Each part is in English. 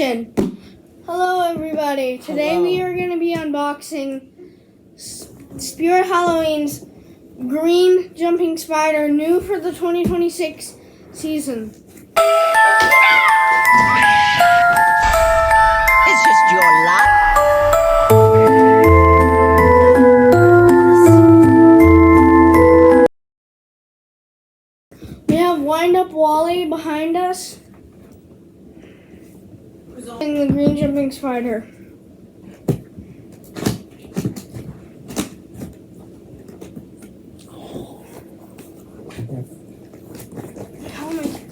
Hello everybody, today we are going to be unboxing Spirit Halloween's Green Jumping Spider, new for the 2026 season. It's just your luck. We have Wind Up Wally behind us. And the Green Jumping Spider. Tell me.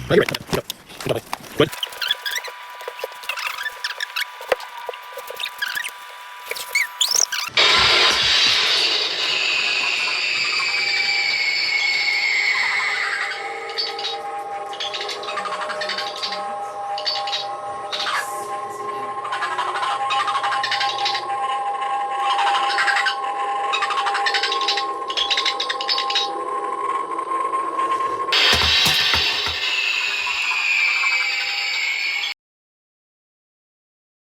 Vale,